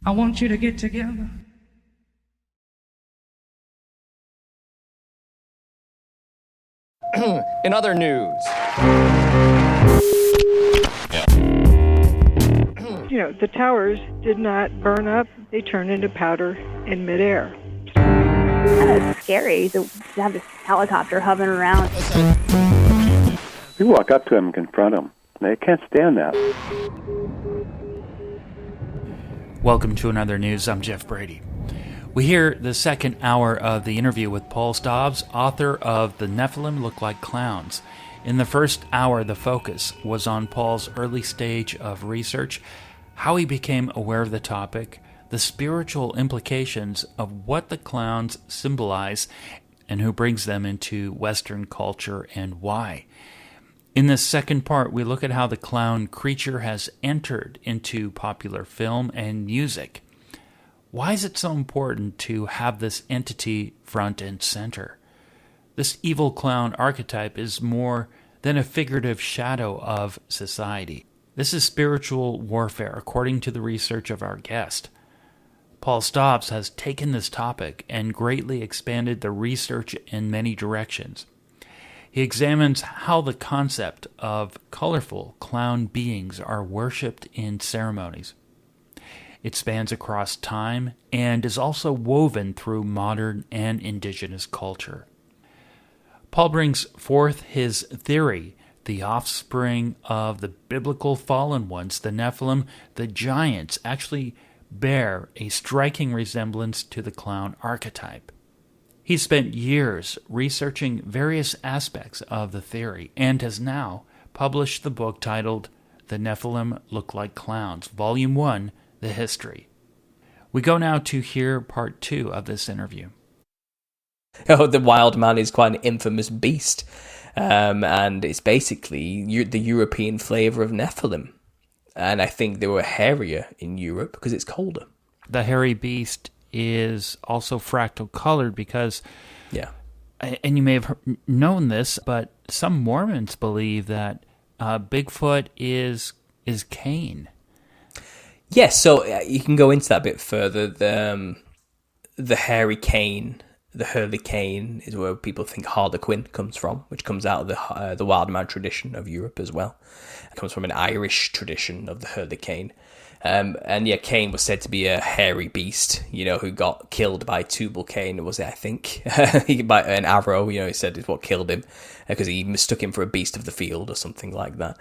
I want you to get together. In other news. You know, the towers did not burn up. They turned into powder in midair. It's scary to have this helicopter hovering around. You walk up to them and confront them. They can't stand that. Welcome to Another News. I'm Jeff Brady. We hear the second hour of the interview with Paul Stobbs, author of The Nephilim Look Like Clowns. In the first hour, the focus was on Paul's early stage of research, how he became aware of the topic, the spiritual implications of what the clowns symbolize, and who brings them into Western culture and why. In this second part, we look at how the clown creature has entered into popular film and music. Why is it so important to have this entity front and center? This evil clown archetype is more than a figurative shadow of society. This is spiritual warfare, according to the research of our guest. Paul Stobbs has taken this topic and greatly expanded the research in many directions. He examines how the concept of colorful clown beings are worshipped in ceremonies. It spans across time and is also woven through modern and indigenous culture. Paul brings forth his theory, the offspring of the biblical fallen ones, the Nephilim, the giants, actually bear a striking resemblance to the clown archetype. He spent years researching various aspects of the theory and has now published the book titled The Nephilim Look Like Clowns, Volume 1, The History. We go now to hear part 2 of this interview. Oh, the wild man is quite an infamous beast, and it's basically the European flavour of Nephilim. And I think they were hairier in Europe because it's colder. The hairy beast is also fractal colored because, yeah, and you may have known this, but some Mormons believe that Bigfoot is Cain. Yes, so you can go into that a bit further. The hairy Cain, the Hurley Cain, is where people think Harlequin comes from, which comes out of the wild man tradition of Europe as well. It comes from an Irish tradition of the Hurley Cain. And yeah, Cain was said to be a hairy beast, who got killed by Tubal Cain, was it, I think? By an arrow, he said is what killed him, because he mistook him for a beast of the field or something like that.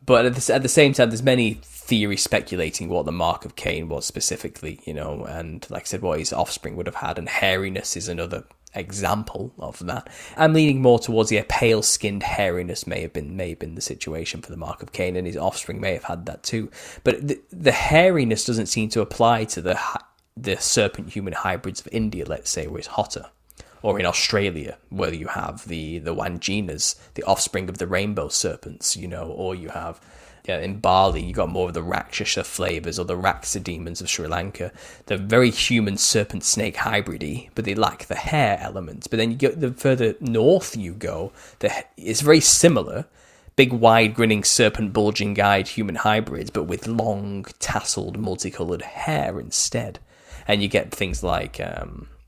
But at the same time, there's many theories speculating what the mark of Cain was specifically, and like I said, what his offspring would have had, and hairiness is another example of that. I'm leaning more towards pale-skinned hairiness may have been the situation for the mark of Cain, and his offspring may have had that too. But the hairiness doesn't seem to apply to the serpent-human hybrids of India, let's say, where it's hotter. Or in Australia, where you have the Wanginas, the offspring of the rainbow serpents, or you have, in Bali, you got more of the Rakshasa flavors, or the Raksa demons of Sri Lanka. They're very human serpent-snake hybridy, but they lack the hair element. But then you go, the further north you go, it's very similar. Big, wide, grinning, serpent, bulging-eyed human hybrids, but with long, tasseled, multicolored hair instead. And you get things like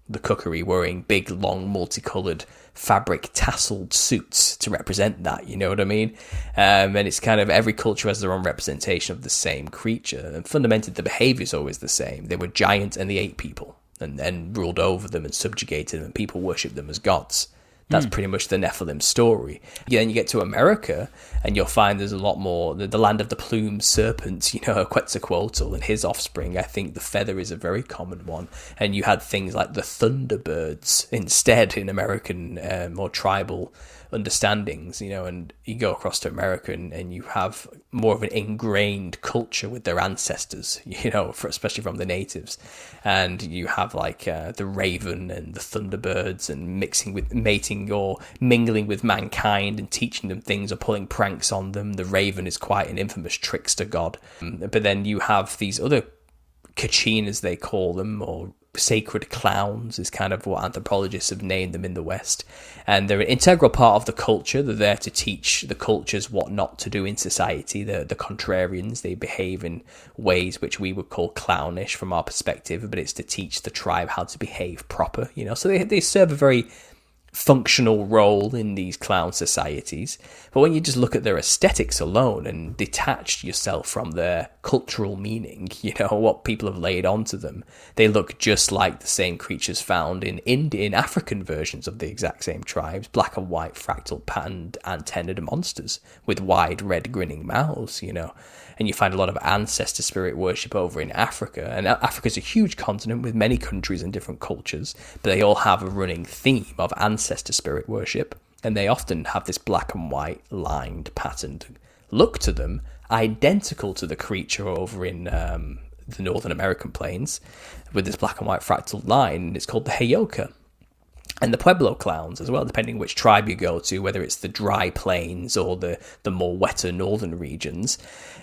the Kukuri wearing big, long, multicolored fabric tasseled suits to represent that, you know what I mean? And it's kind of every culture has their own representation of the same creature, and fundamentally the behavior is always the same. They were giant and they ate people and then ruled over them and subjugated them, and people worshipped them as gods. That's pretty much the Nephilim story. Then you get to America, and you'll find there's a lot more. The land of the plumed serpents, Quetzalcoatl and his offspring. I think the feather is a very common one. And you had things like the Thunderbirds instead in American, more tribal understandings, and you go across to America and you have more of an ingrained culture with their ancestors, especially from the natives. And you have like the raven and the Thunderbirds, and mating or mingling with mankind and teaching them things or pulling pranks on them. The raven is quite an infamous trickster god. But then you have these other Kachin, as they call them, or sacred clowns is kind of what anthropologists have named them in the West. And they're an integral part of the culture. They're there to teach the cultures what not to do in society. The contrarians, they behave in ways which we would call clownish from our perspective, but it's to teach the tribe how to behave proper, you know. So they serve a very functional role in these clown societies. But when you just look at their aesthetics alone and detach yourself from their cultural meaning, you know, what people have laid onto them, they look just like the same creatures found in Indian, African versions of the exact same tribes, black and white fractal patterned antennaed monsters with wide red grinning mouths, you know. And you find a lot of ancestor spirit worship over in Africa. And Africa's a huge continent with many countries and different cultures, but they all have a running theme of ancestor spirit worship. And they often have this black and white lined patterned look to them, identical to the creature over in the Northern American plains with this black and white fractal line. It's called the Heyoka. And the Pueblo clowns as well, depending which tribe you go to, whether it's the dry plains or the more wetter northern regions,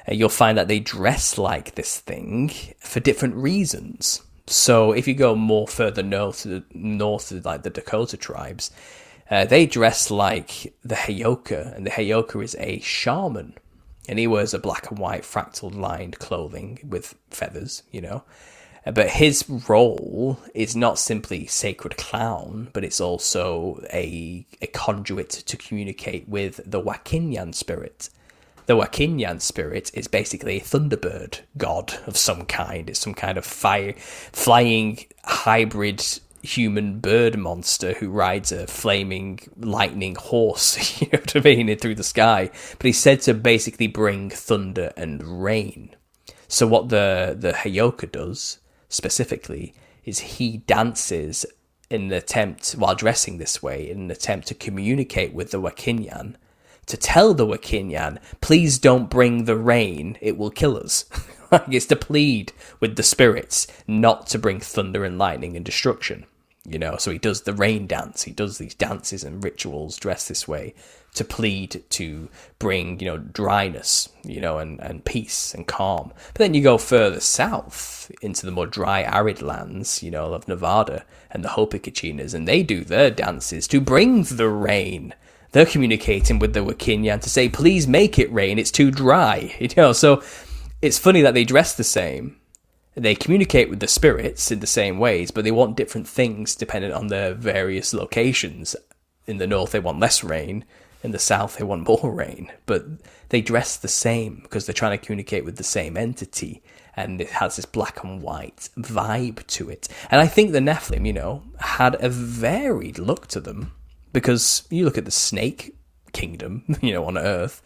you'll find that they dress like this thing for different reasons. So if you go more further north to like the Dakota tribes, they dress like the Heyoka, and the Heyoka is a shaman. And he wears a black and white fractal lined clothing with feathers, you know. But his role is not simply sacred clown, but it's also a conduit to communicate with the Wakinyan spirit. The Wakinyan spirit is basically a thunderbird god of some kind. It's some kind of flying hybrid human bird monster who rides a flaming lightning horse, you know what I mean, through the sky. But he's said to basically bring thunder and rain. So what the Heyoka does specifically is he dances in an attempt, while dressing this way, in an attempt to communicate with the Wakinyan, to tell the Wakinyan, please don't bring the rain, it will kill us. Like, it's to plead with the spirits not to bring thunder and lightning and destruction, you know. So he does the rain dance, he does these dances and rituals dressed this way to plead to bring, you know, dryness, you know, and peace and calm. But then you go further south into the more dry, arid lands, you know, of Nevada and the Hopi-Kachinas, and they do their dances to bring the rain. They're communicating with the Wakinyan to say, please make it rain, it's too dry, you know. So it's funny that they dress the same. They communicate with the spirits in the same ways, but they want different things depending on their various locations. In the north, they want less rain. In the south, they want more rain, but they dress the same because they're trying to communicate with the same entity, and it has this black and white vibe to it. And I think the Nephilim, you know, had a varied look to them, because you look at the snake kingdom, you know, on Earth,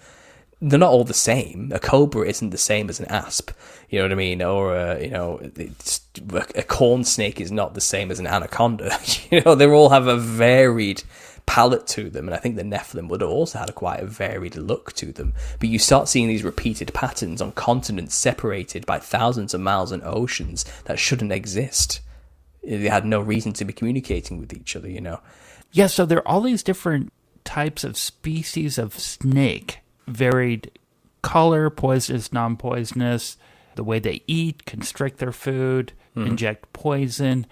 they're not all the same. A cobra isn't the same as an asp, you know what I mean? Or, you know, a corn snake is not the same as an anaconda. You know, they all have a varied palette to them, and I think the Nephilim would have also had quite a varied look to them. But you start seeing these repeated patterns on continents separated by thousands of miles and oceans that shouldn't exist. They had no reason to be communicating with each other, you know. Yeah, so there are all these different types of species of snake, varied color, poisonous, non-poisonous, the way they eat, constrict their food, inject poison,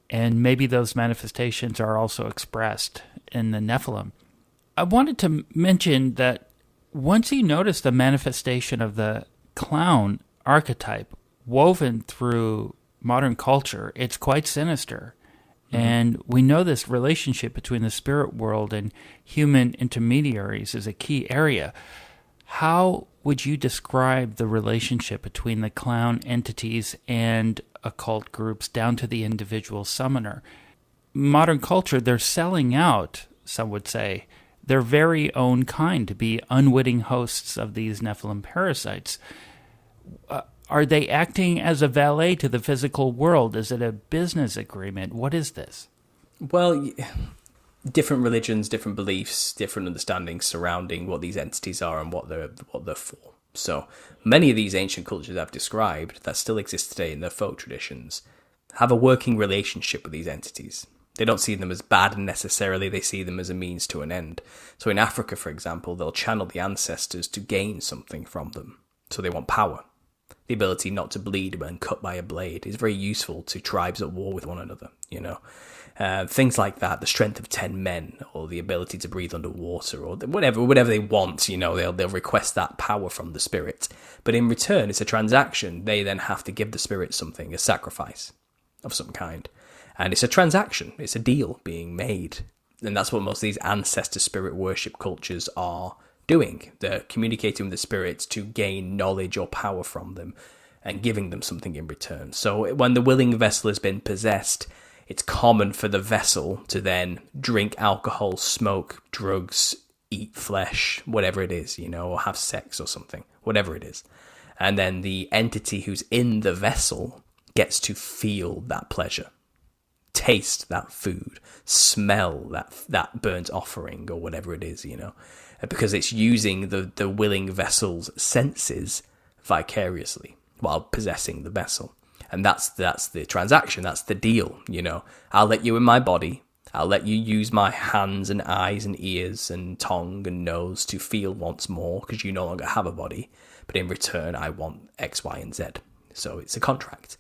and maybe those manifestations are also expressed in the Nephilim. I wanted to mention that once you notice the manifestation of the clown archetype woven through modern culture, it's quite sinister. And we know this relationship between the spirit world and human intermediaries is a key area. How would you describe the relationship between the clown entities and occult groups down to the individual summoner? Modern culture, they're selling out, some would say, their very own kind to be unwitting hosts of these Nephilim parasites. Are they acting as a valet to the physical world? Is it a business agreement? What is this? Well, different religions, different beliefs, different understandings surrounding what these entities are and what they're for. So many of these ancient cultures I've described that still exist today in their folk traditions have a working relationship with these entities. They don't see them as bad necessarily, they see them as a means to an end. So in Africa, for example, they'll channel the ancestors to gain something from them. So they want power. The ability not to bleed when cut by a blade is very useful to tribes at war with one another, things like that, the strength of 10 men, or the ability to breathe underwater, or whatever they want, they'll request that power from the spirit. But in return, it's a transaction. They then have to give the spirit something, a sacrifice of some kind. And it's a transaction, it's a deal being made. And that's what most of these ancestor spirit worship cultures are doing. They're communicating with the spirits to gain knowledge or power from them and giving them something in return. So when the willing vessel has been possessed, it's common for the vessel to then drink alcohol, smoke drugs, eat flesh, whatever it is, or have sex or something, whatever it is. And then the entity who's in the vessel gets to feel that pleasure, taste that food, smell that burnt offering or whatever it is, because it's using the willing vessel's senses vicariously while possessing the vessel. And that's the transaction, that's the deal, I'll let you in my body, I'll let you use my hands and eyes and ears and tongue and nose to feel once more, because you no longer have a body, but in return I want X, Y, and Z. So it's a contract.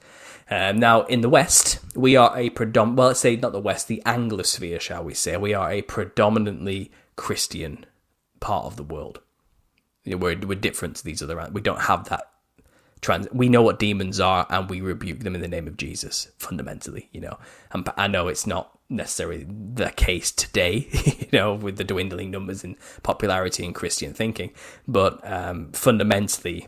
Now, in the West, we are let's say not the West, the Anglosphere, shall we say, we are a predominantly Christian part of the world. We're different to these other. We don't have that. We know what demons are, and we rebuke them in the name of Jesus. Fundamentally, And I know it's not necessarily the case today, with the dwindling numbers in popularity in Christian thinking, but fundamentally,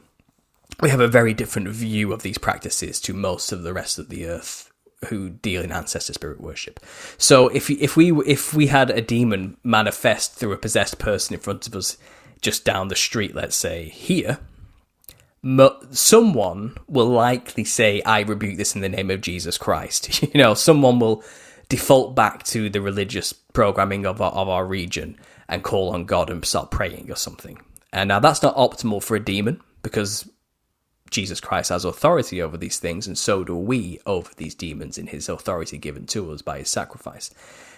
we have a very different view of these practices to most of the rest of the earth who deal in ancestor spirit worship. So if we had a demon manifest through a possessed person in front of us just down the street, let's say here, someone will likely say, I rebuke this in the name of Jesus Christ. Someone will default back to the religious programming of our region and call on God and start praying or something. And now that's not optimal for a demon, because Jesus Christ has authority over these things, and so do we over these demons in his authority given to us by his sacrifice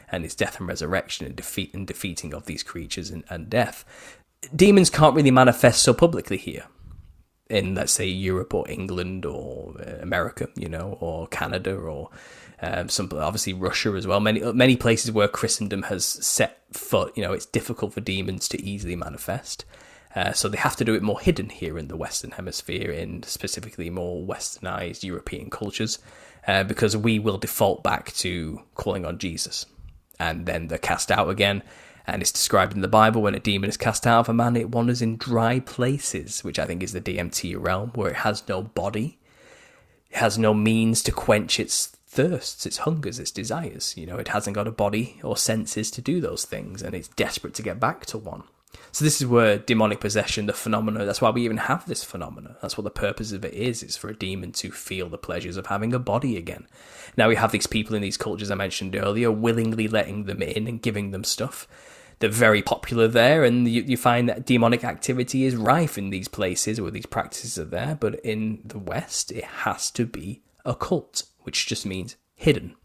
and his death and resurrection and defeating of these creatures and death. Demons can't really manifest so publicly here in, let's say, Europe or England or America, or Canada or obviously Russia as well. Many places where Christendom has set foot, it's difficult for demons to easily manifest. So they have to do it more hidden here in the Western Hemisphere, in specifically more westernized European cultures, because we will default back to calling on Jesus. And then they're cast out again. And it's described in the Bible, when a demon is cast out of a man, it wanders in dry places, which I think is the DMT realm, where it has no body. It has no means to quench its thirsts, its hungers, its desires. It hasn't got a body or senses to do those things, and it's desperate to get back to one. So this is where demonic possession, the phenomena, that's why we even have this phenomena. That's what the purpose of it is. It's for a demon to feel the pleasures of having a body again. Now we have these people in these cultures I mentioned earlier, willingly letting them in and giving them stuff. They're very popular there, and you find that demonic activity is rife in these places where these practices are there. But in the West, it has to be occult, which just means hidden.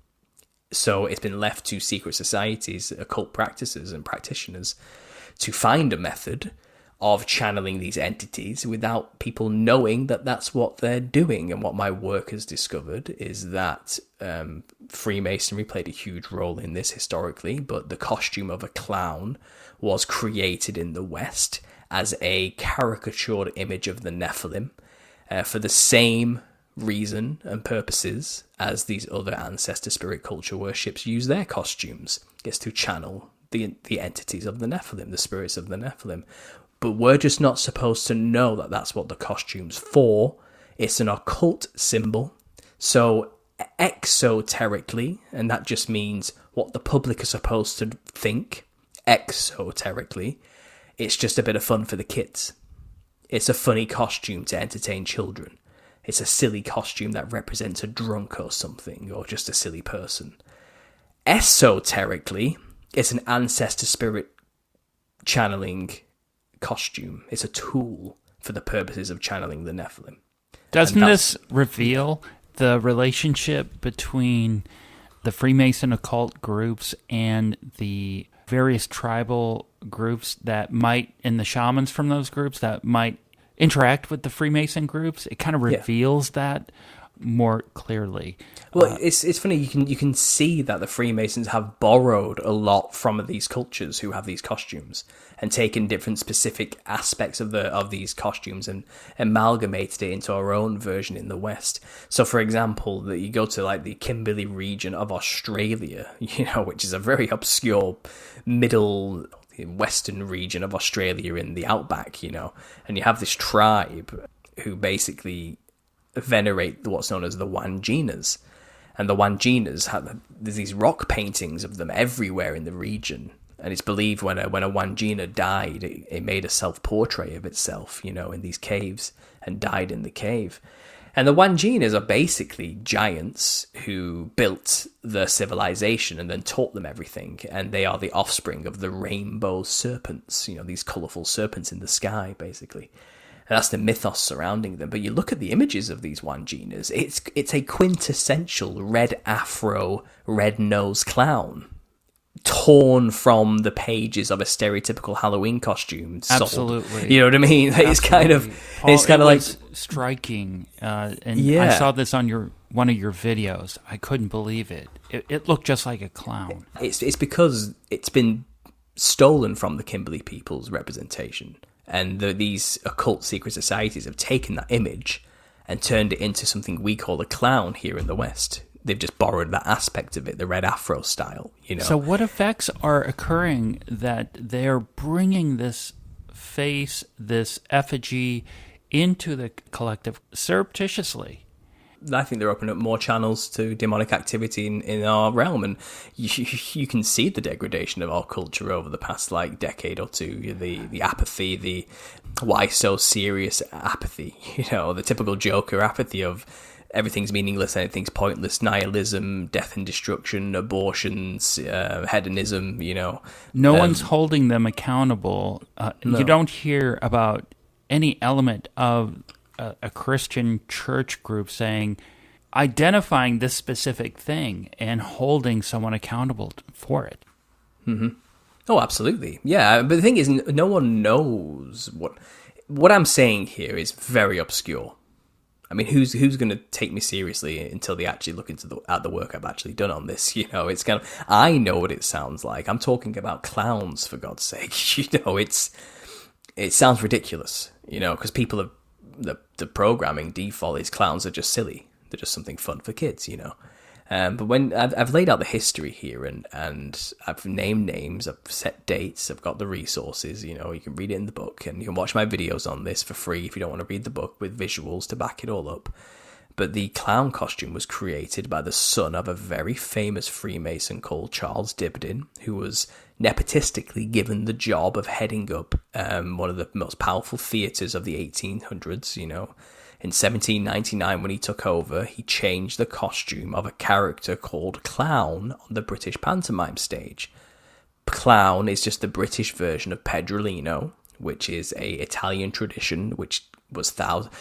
So it's been left to secret societies, occult practices and practitioners to find a method of channeling these entities without people knowing that that's what they're doing. And what my work has discovered is that Freemasonry played a huge role in this historically, but the costume of a clown was created in the West as a caricatured image of the Nephilim for the same reason and purposes as these other ancestor spirit culture worships use their costumes. It's to channel the entities of the Nephilim, the spirits of the Nephilim. But we're just not supposed to know that that's what the costume's for. It's an occult symbol. So exoterically, and that just means what the public are supposed to think, exoterically, it's just a bit of fun for the kids. It's a funny costume to entertain children. It's a silly costume that represents a drunk or something, or just a silly person. Esoterically, it's an ancestor spirit channeling costume. It's a tool for the purposes of channeling the Nephilim. Doesn't this reveal the relationship between the Freemason occult groups and the various tribal groups that might, and the shamans from those groups that might interact with the Freemason groups, it kind of reveals that more clearly. Well, it's funny, you can see that the Freemasons have borrowed a lot from these cultures who have these costumes and taken different specific aspects of these costumes and amalgamated it into our own version in the West. So, for example, that you go to like the Kimberley region of Australia, which is a very obscure middle western region of Australia in the outback, and you have this tribe who basically venerate what's known as the Wanjinas. And the Wanjinas there's these rock paintings of them everywhere in the region. And it's believed when a Wanjina died, it made a self-portrait of itself, in these caves, and died in the cave. And the Wanjinas are basically giants who built the civilization and then taught them everything. And they are the offspring of the rainbow serpents, these colourful serpents in the sky, basically. And that's the mythos surrounding them. But you look at the images of these Wanjinas, it's a quintessential red afro, red-nosed clown, torn from the pages of a stereotypical Halloween costume. Absolutely. You know what I mean? It's kind of like striking. And I saw this on one of your videos. I couldn't believe it. It looked just like a clown. It's because it's been stolen from the Kimberley people's representation. And these occult secret societies have taken that image and turned it into something we call a clown here in the West. They've just borrowed that aspect of it, the red afro style, So what effects are occurring that they're bringing this face, this effigy, into the collective surreptitiously? I think they're opening up more channels to demonic activity in our realm, and you can see the degradation of our culture over the past decade or two. The apathy, the why so serious apathy, the typical Joker apathy of everything's meaningless, anything's pointless, nihilism, death and destruction, abortions, hedonism. No one's holding them accountable. No. You don't hear about any element of a Christian church group identifying this specific thing and holding someone accountable for it. Mm-hmm. Oh, absolutely. Yeah, but the thing is, no one knows what I'm saying here is very obscure. I mean, who's going to take me seriously until they actually look at the work I've actually done on this? It's kind of, I know what it sounds like. I'm talking about clowns, for God's sake. It sounds ridiculous, because people have, the programming default is clowns are just silly. They're just something fun for kids, But when I've laid out the history here and I've named names, I've set dates, I've got the resources, you can read it in the book and you can watch my videos on this for free if you don't want to read the book with visuals to back it all up. But the clown costume was created by the son of a very famous Freemason called Charles Dibdin, who was nepotistically given the job of heading up one of the most powerful theatres of the 1800s, In 1799, when he took over, he changed the costume of a character called Clown on the British pantomime stage. Clown is just the British version of Pedrolino, which is a Italian tradition, which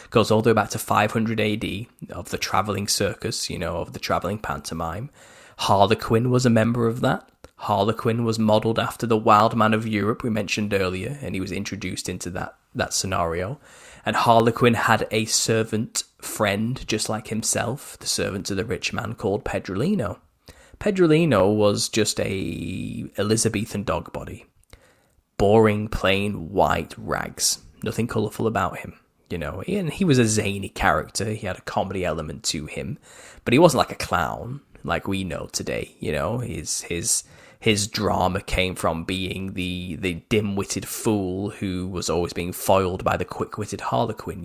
goes all the way back to 500 AD of the travelling circus, of the travelling pantomime. Harlequin was a member of that. Harlequin was modelled after the Wild Man of Europe we mentioned earlier, and he was introduced into that scenario. And Harlequin had a servant friend just like himself, the servant to the rich man called Pedrolino. Pedrolino was just a Elizabethan dog body. Boring, plain, white rags. Nothing colourful about him. And he was a zany character. He had a comedy element to him. But he wasn't like a clown like we know today. His drama came from being the dim-witted fool who was always being foiled by the quick-witted Harlequin,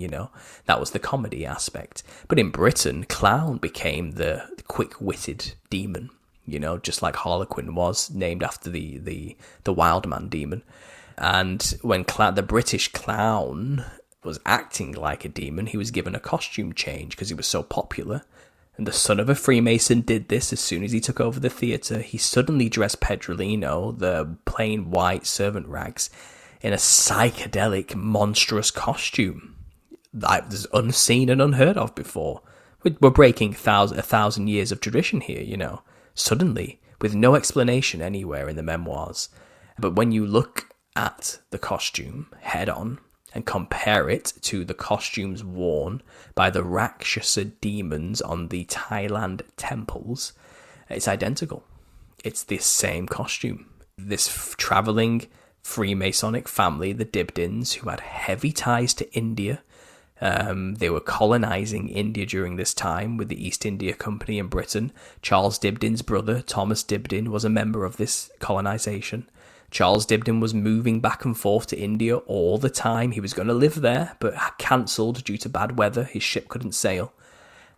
That was the comedy aspect. But in Britain, clown became the quick-witted demon, just like Harlequin was, named after the wild man demon. And when the British clown was acting like a demon, he was given a costume change because he was so popular. And the son of a Freemason did this as soon as he took over the theatre. He suddenly dressed Pedrolino, the plain white servant rags, in a psychedelic, monstrous costume that was unseen and unheard of before. We're breaking 1,000 years of tradition here, suddenly, with no explanation anywhere in the memoirs. But when you look at the costume head on, and compare it to the costumes worn by the Rakshasa demons on the Thailand temples, it's identical. It's this same costume. This traveling Freemasonic family, the Dibdins, who had heavy ties to India. They were colonizing India during this time with the East India Company in Britain. Charles Dibdin's brother, Thomas Dibdin, was a member of this colonization. Charles Dibdin was moving back and forth to India all the time. He was going to live there, but cancelled due to bad weather. His ship couldn't sail.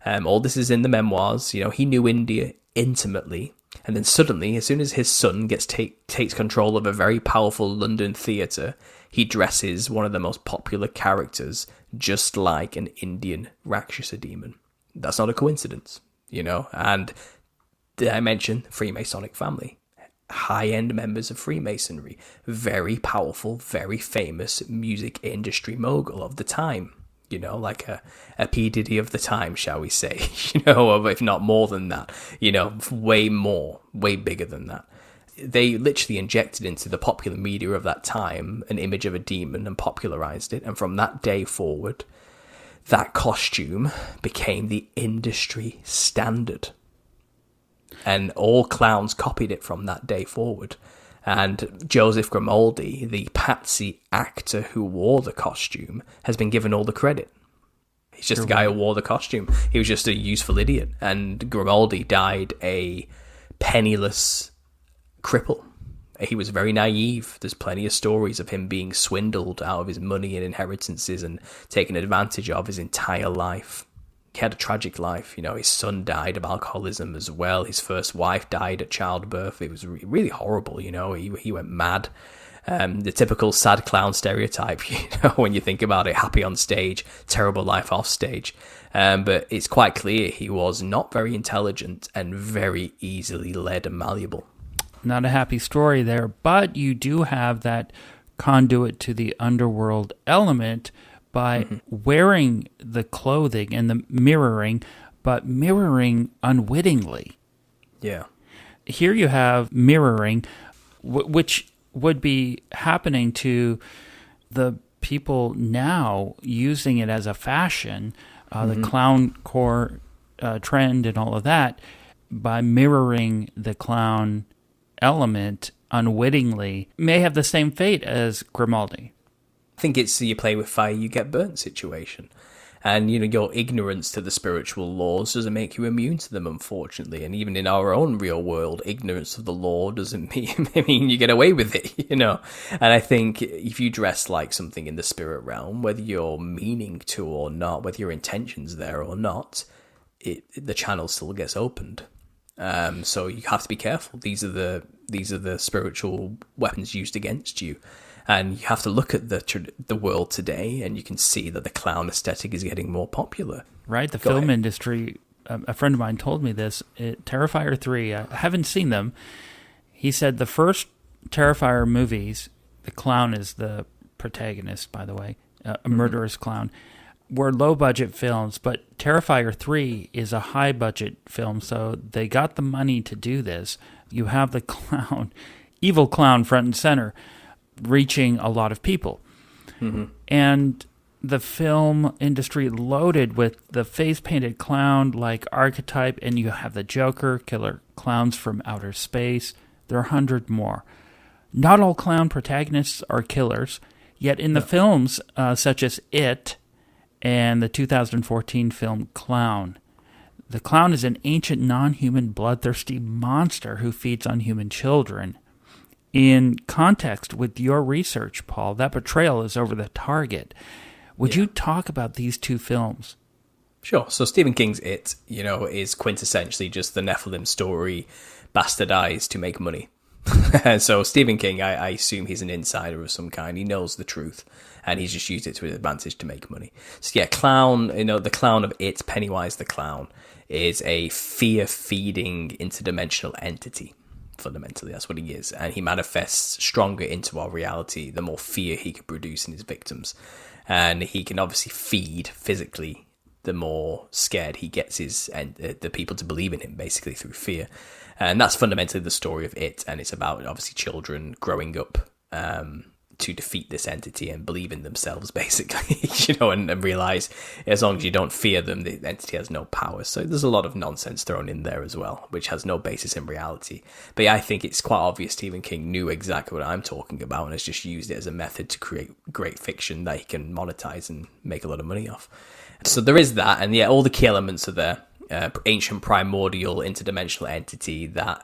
All this is in the memoirs. You know, he knew India intimately. And then suddenly, as soon as his son takes control of a very powerful London theatre, he dresses one of the most popular characters just like an Indian Rakshasa demon. That's not a coincidence, you know. And did I mention Freemasonic family? High-end members of Freemasonry. Very powerful, very famous music industry mogul of the time. You know, like a P. Diddy of the time, shall we say. You know, if not more than that. You know, way more, way bigger than that. They literally injected into the popular media of that time an image of a demon and popularized it. And from that day forward, that costume became the industry standard. And all clowns copied it from that day forward. And Joseph Grimaldi, the patsy actor who wore the costume, has been given all the credit. He's just the guy who wore the costume. He was just a useful idiot. And Grimaldi died a penniless cripple. He was very naive. There's plenty of stories of him being swindled out of his money and inheritances and taken advantage of his entire life. He had a tragic life. You know, his son died of alcoholism as well. His first wife died at childbirth. It was really horrible, you know. He went mad. The typical sad clown stereotype, you know, when you think about it. Happy on stage, terrible life off stage. But it's quite clear he was not very intelligent and very easily led and malleable. Not a happy story there, but you do have that conduit to the underworld element by wearing the clothing and the mirroring, but mirroring unwittingly. Yeah. Here you have mirroring, which would be happening to the people now using it as a fashion, the clown core trend and all of that, by mirroring the clown element unwittingly, may have the same fate as Grimaldi. I think it's you play with fire, you get burnt situation. And, you know, your ignorance to the spiritual laws doesn't make you immune to them, unfortunately. And even in our own real world, ignorance of the law doesn't mean you get away with it, you know. And I think if you dress like something in the spirit realm, whether you're meaning to or not, whether your intention's there or not, the channel still gets opened. So you have to be careful. These are the spiritual weapons used against you. And you have to look at the world today, and you can see that the clown aesthetic is getting more popular. Right, the film industry, a friend of mine told me this, Terrifier 3, I haven't seen them. He said the first Terrifier movies, the clown is the protagonist, by the way, a murderous clown, were low-budget films, but Terrifier 3 is a high-budget film, so they got the money to do this. You have the clown, evil clown front and center, reaching a lot of people. And the film industry loaded with the face-painted clown-like archetype, and you have the Joker, killer clowns from outer space. There are 100 more. Not all clown protagonists are killers, yet in the films such as It and the 2014 film Clown, the clown is an ancient, non-human, bloodthirsty monster who feeds on human children. In context with your research, Paul, that portrayal is over the target. Would you talk about these two films? Sure. So Stephen King's It, you know, is quintessentially just the Nephilim story bastardized to make money. So Stephen King, I assume he's an insider of some kind. He knows the truth, and he's just used it to his advantage to make money. So yeah, Clown, you know, the clown of It, Pennywise the Clown, is a fear-feeding interdimensional entity. Fundamentally, that's what he is, and he manifests stronger into our reality the more fear he can produce in his victims. And he can obviously feed physically the more scared he gets the people to believe in him, basically through fear. And that's fundamentally the story of It, and it's about obviously children growing up to defeat this entity and believe in themselves, basically, and realize as long as you don't fear them, the entity has no power. So there's a lot of nonsense thrown in there as well, which has no basis in reality. But yeah, I think it's quite obvious Stephen King knew exactly what I'm talking about and has just used it as a method to create great fiction that he can monetize and make a lot of money off. So there is that, and yeah, all the key elements are there. Ancient primordial interdimensional entity that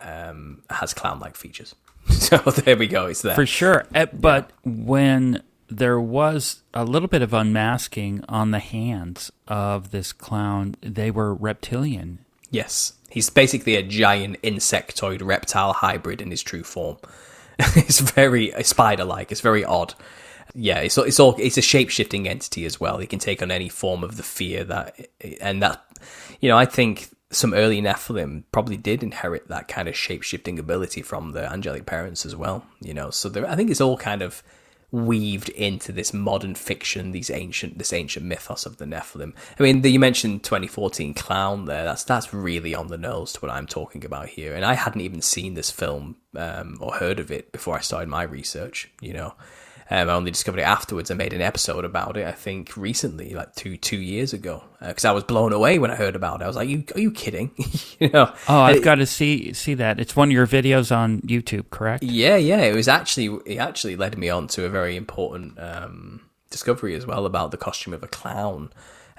has clown-like features. So there we go, it's there. For sure. But when there was a little bit of unmasking on the hands of this clown, they were reptilian. Yes. He's basically a giant insectoid reptile hybrid in his true form. It's very spider-like. It's very odd. Yeah, it's a shape-shifting entity as well. He can take on any form of the fear I think some early Nephilim probably did inherit that kind of shape-shifting ability from the angelic parents as well, So I think it's all kind of weaved into this modern fiction, this ancient mythos of the Nephilim. I mean, you mentioned 2014 Clown there. That's really on the nose to what I'm talking about here. And I hadn't even seen this film or heard of it before I started my research, I only discovered it afterwards. I made an episode about it, I think, recently, like two years ago, because I was blown away when I heard about it. I was like, "Are you kidding?" Oh, I've got to see that. It's one of your videos on YouTube, correct? Yeah. It actually led me on to a very important discovery as well about the costume of a clown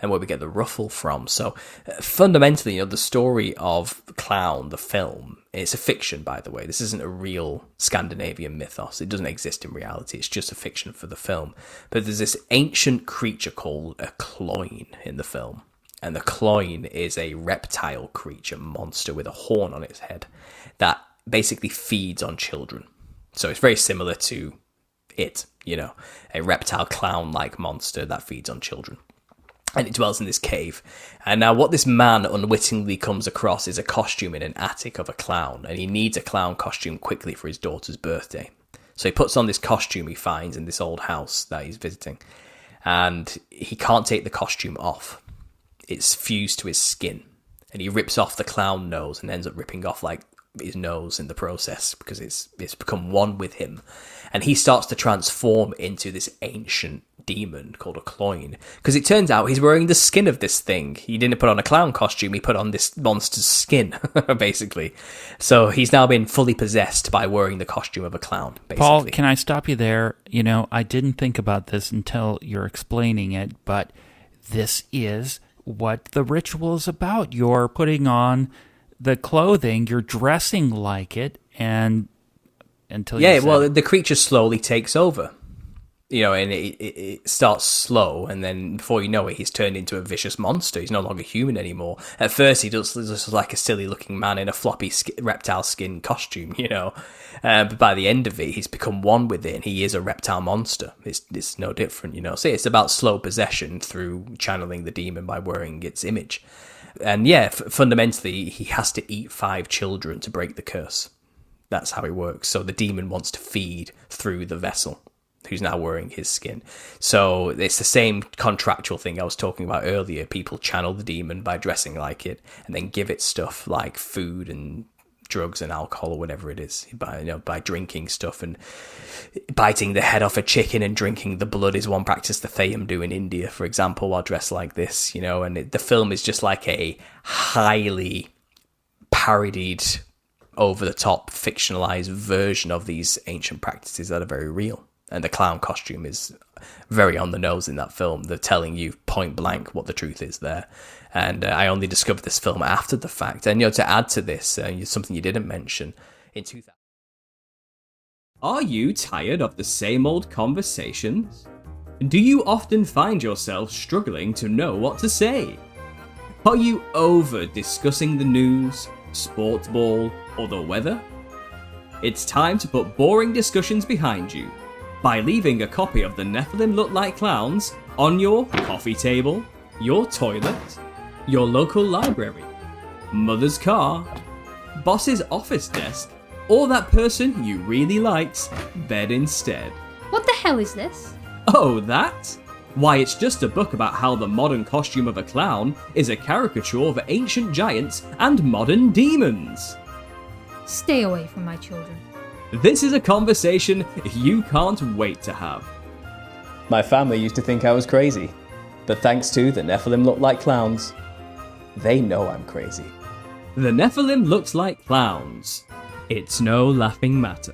and where we get the ruffle from. So fundamentally, the story of Clown, the film, it's a fiction, by the way. This isn't a real Scandinavian mythos. It doesn't exist in reality. It's just a fiction for the film. But there's this ancient creature called a cloyne in the film. And the cloyne is a reptile creature, monster with a horn on its head that basically feeds on children. So it's very similar to it, a reptile clown-like monster that feeds on children. And it dwells in this cave. And now what this man unwittingly comes across is a costume in an attic of a clown. And he needs a clown costume quickly for his daughter's birthday. So he puts on this costume he finds in this old house that he's visiting. And he can't take the costume off. It's fused to his skin. And he rips off the clown nose and ends up ripping off like his nose in the process because it's become one with him. And he starts to transform into this ancient demon called a cloyne, because it turns out he's wearing the skin of this thing. He didn't put on a clown costume, he put on this monster's skin, basically. So he's now been fully possessed by wearing the costume of a clown, basically. Paul, can I stop you there? I didn't think about this until you're explaining it, but this is what the ritual is about. You're putting on the clothing, you're dressing like it, and until the creature slowly takes over. And it starts slow, and then before you know it, he's turned into a vicious monster. He's no longer human anymore. At first, he looks like a silly-looking man in a floppy reptile skin costume, But by the end of it, he's become one with it, and he is a reptile monster. It's no different, So it's about slow possession through channeling the demon by wearing its image. And yeah, fundamentally, he has to eat 5 children to break the curse. That's how it works. So the demon wants to feed through the vessel, who's now wearing his skin. So it's the same contractual thing I was talking about earlier. People channel the demon by dressing like it and then give it stuff like food and drugs and alcohol or whatever it is, by drinking stuff and biting the head off a chicken and drinking the blood is one practice the Theym do in India, for example, while dressed like this, and the film is just like a highly parodied, over-the-top, fictionalized version of these ancient practices that are very real. And the clown costume is very on the nose in that film. They're telling you point blank what the truth is there. And I only discovered this film after the fact. And, to add to this, something you didn't mention, in 2000... Are you tired of the same old conversations? Do you often find yourself struggling to know what to say? Are you over discussing the news, sports ball, or the weather? It's time to put boring discussions behind you by leaving a copy of The Nephilim Look Like Clowns on your coffee table, your toilet, your local library, mother's car, boss's office desk, or that person you really likes bed instead. What the hell is this? Oh, that? Why, it's just a book about how the modern costume of a clown is a caricature of ancient giants and modern demons. Stay away from my children. This is a conversation you can't wait to have. My family used to think I was crazy, but thanks to the Nephilim look like clowns, they know I'm crazy. The Nephilim looks like clowns. It's no laughing matter.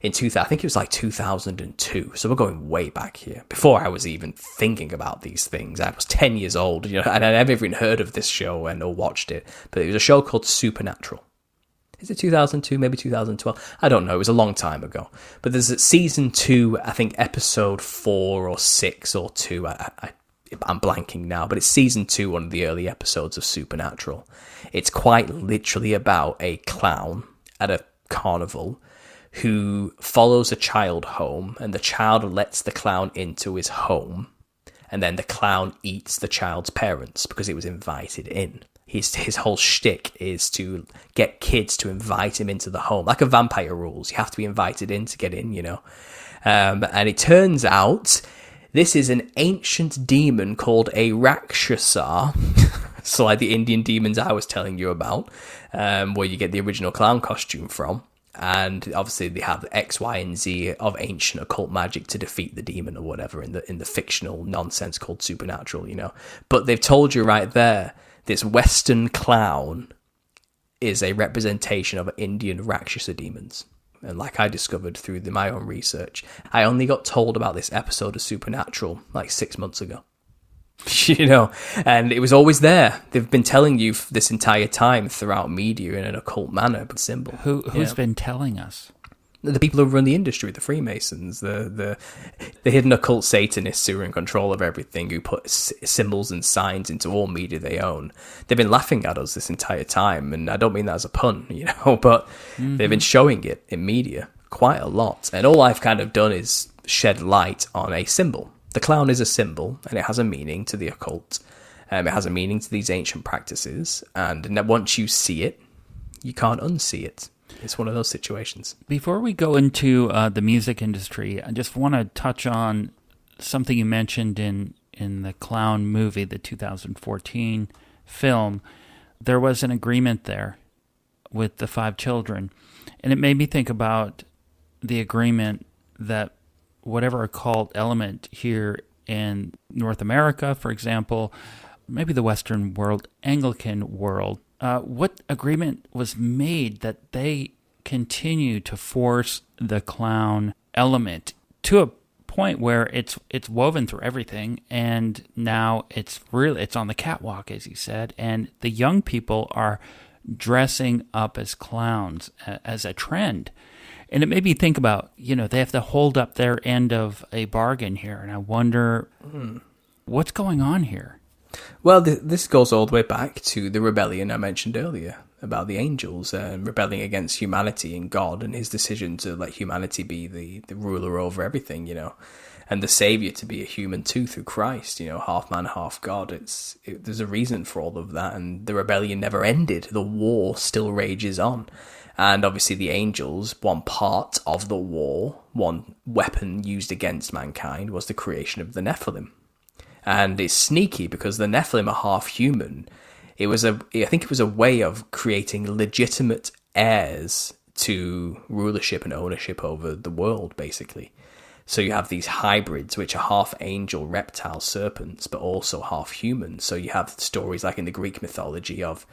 I think it was like 2002, so we're going way back here. Before I was even thinking about these things, I was 10 years old, and I never even heard of this show or watched it. But it was a show called Supernatural. Is it 2002, maybe 2012? I don't know, it was a long time ago. But there's a season 2, I think episode 4 or 6 or 2, I'm blanking now, but it's season 2, one of the early episodes of Supernatural. It's quite literally about a clown at a carnival who follows a child home, and the child lets the clown into his home, and then the clown eats the child's parents because it was invited in. His whole shtick is to get kids to invite him into the home, like a vampire rules. You have to be invited in to get in, and it turns out this is an ancient demon called a Rakshasa, so like the Indian demons I was telling you about, where you get the original clown costume from. And obviously they have X, Y, and Z of ancient occult magic to defeat the demon or whatever in the fictional nonsense called Supernatural, But they've told you right there, this Western clown is a representation of Indian Rakshasa demons. And like I discovered through my own research, I only got told about this episode of Supernatural like 6 months ago. And it was always there. They've been telling you this entire time throughout media in an occult manner, but symbol. Who's been telling us? The people who run the industry, the Freemasons, the hidden occult Satanists who are in control of everything, who put symbols and signs into all media they own. They've been laughing at us this entire time, and I don't mean that as a pun, but they've been showing it in media quite a lot. And all I've kind of done is shed light on a symbol. The clown is a symbol, and it has a meaning to the occult. It has a meaning to these ancient practices, and once you see it, you can't unsee it. It's one of those situations. Before we go into the music industry, I just want to touch on something you mentioned in the clown movie, the 2014 film. There was an agreement there with the 5 children, and it made me think about the agreement that whatever occult element here in North America, for example, maybe the Western world, Anglican world, what agreement was made that they continue to force the clown element to a point where it's woven through everything, and now it's on the catwalk, as you said, and the young people are dressing up as clowns as a trend. And it made me think about, they have to hold up their end of a bargain here. And I wonder, what's going on here? Well, this goes all the way back to the rebellion I mentioned earlier about the angels rebelling against humanity and God, and his decision to let humanity be the ruler over everything, and the savior to be a human too through Christ, half man, half God. There's a reason for all of that, and the rebellion never ended. The war still rages on. And obviously the angels, one part of the war, one weapon used against mankind was the creation of the Nephilim. And it's sneaky because the Nephilim are half human. I think it was a way of creating legitimate heirs to rulership and ownership over the world, basically. So you have these hybrids, which are half angel, reptile, serpents, but also half human. So you have stories like in the Greek mythology of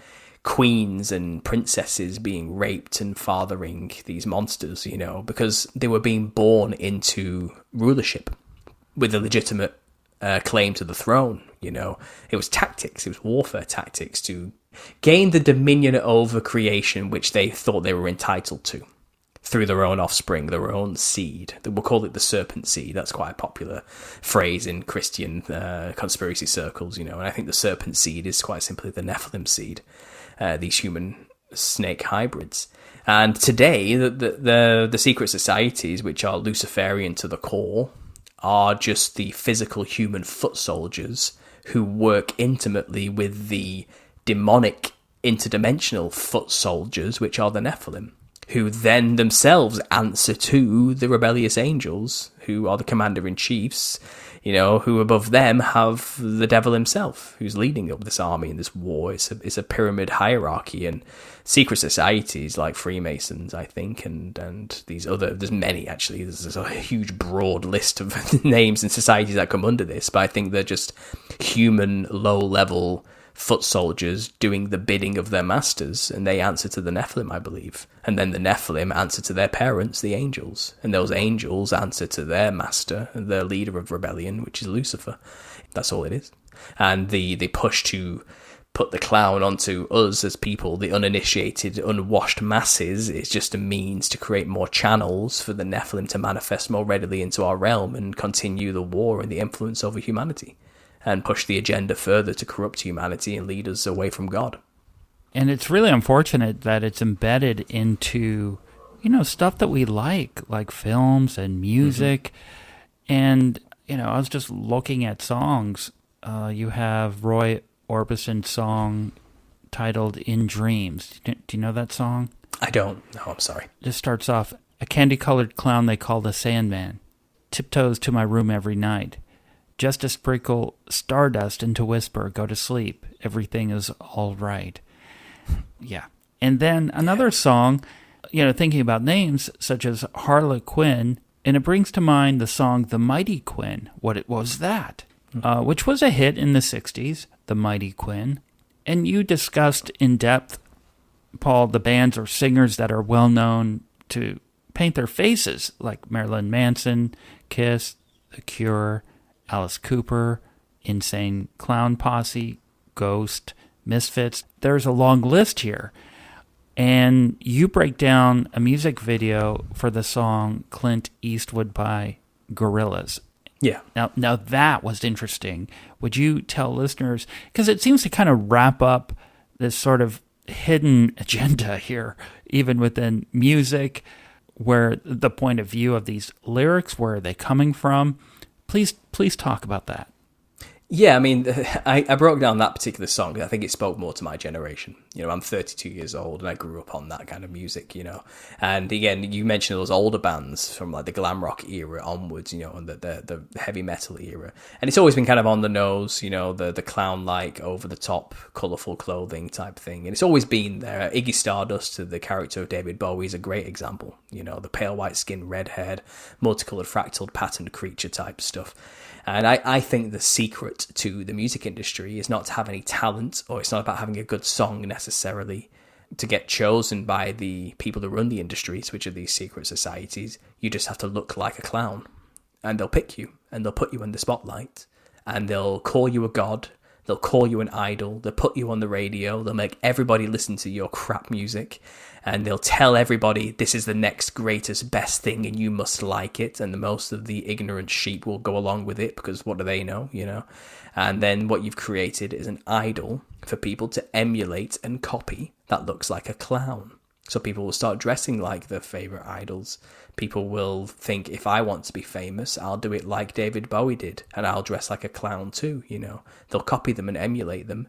queens and princesses being raped and fathering these monsters, because they were being born into rulership with a legitimate claim to the throne. It was tactics, it was warfare tactics to gain the dominion over creation, which they thought they were entitled to through their own offspring, their own seed. We'll call it the serpent seed. That's quite a popular phrase in Christian conspiracy circles, and I think the serpent seed is quite simply the Nephilim seed. These human snake hybrids. And today, the secret societies, which are Luciferian to the core, are just the physical human foot soldiers who work intimately with the demonic interdimensional foot soldiers, which are the Nephilim, who then themselves answer to the rebellious angels, who are the commander-in-chiefs, who above them have the devil himself, who's leading up this army and this war. It's a pyramid hierarchy, and secret societies like Freemasons, I think, and these other, there's many actually, there's a huge broad list of names and societies that come under this, but I think they're just human, low-level foot soldiers doing the bidding of their masters, and they answer to the Nephilim, I believe. And then the Nephilim answer to their parents, the angels, and those angels answer to their master, their leader of rebellion, which is Lucifer. That's all it is. And the push to put the clown onto us as people, the uninitiated, unwashed masses, is just a means to create more channels for the Nephilim to manifest more readily into our realm and continue the war and the influence over humanity, and push the agenda further to corrupt humanity and lead us away from God. And it's really unfortunate that it's embedded into, stuff that we like films and music. Mm-hmm. And, I was just looking at songs. You have Roy Orbison's song titled In Dreams. Do you know that song? I don't. No, I'm sorry. It starts off, a candy-colored clown they call the Sandman, tiptoes to my room every night. Just to sprinkle stardust and to whisper, go to sleep, everything is all right. Yeah. And then another song, thinking about names such as Harlequin, and it brings to mind the song The Mighty Quinn. What was that? Which was a hit in the 60s, The Mighty Quinn. And you discussed in depth, Paul, the bands or singers that are well known to paint their faces, like Marilyn Manson, Kiss, The Cure, Alice Cooper, Insane Clown Posse, Ghost, Misfits. There's a long list here. And you break down a music video for the song Clint Eastwood by Gorillaz. Yeah. Now that was interesting. Would you tell listeners, because it seems to kind of wrap up this sort of hidden agenda here, even within music, where the point of view of these lyrics, where are they coming from? Please talk about that. Yeah, I mean, I broke down that particular song because I think it spoke more to my generation. I'm 32 years old and I grew up on that kind of music, And again, you mentioned those older bands from like the glam rock era onwards, and the heavy metal era. And it's always been kind of on the nose, the clown-like, over-the-top, colourful clothing type thing. And it's always been there. Iggy Stardust, the character of David Bowie, is a great example. The pale white skin, red-haired, multicoloured, fractal, patterned creature type stuff. And I think the secret to the music industry is not to have any talent, or it's not about having a good song necessarily to get chosen by the people that run the industries, which are these secret societies. You just have to look like a clown, and they'll pick you, and they'll put you in the spotlight, and they'll call you a god, they'll call you an idol, they'll put you on the radio, they'll make everybody listen to your crap music, and they'll tell everybody this is the next greatest, best thing and you must like it, and the most of the ignorant sheep will go along with it because what do they know, And then what you've created is an idol for people to emulate and copy that looks like a clown. So people will start dressing like their favorite idols. People will think, if I want to be famous, I'll do it like David Bowie did, and I'll dress like a clown too, They'll copy them and emulate them.